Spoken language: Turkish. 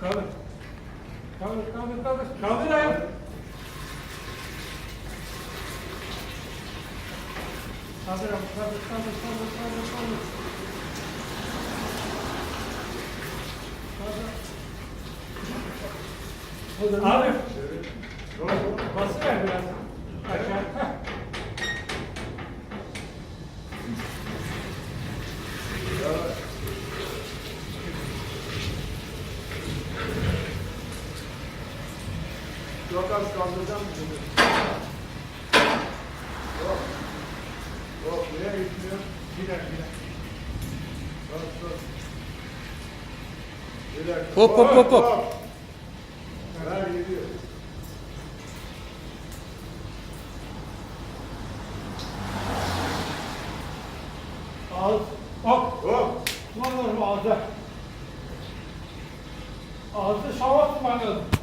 Kaldır. Kaldır, kaldır, kaldır. Kaldır ayağı. Kaldır, kaldır, kaldır, kaldır, kaldır, kaldır. Kaldır. Abi. Bası ver biraz. Aşağı. Heh. Çok az kaldıracağım şimdi. Yok. Yok, nereye gitmiyor? Gider, gider. Dur. Bir dakika. Hop hop hop hop. Ver gidiyor. Ağız. Hop. Hop. Kullanırım ağzı. Ağzı şava tutman lazım.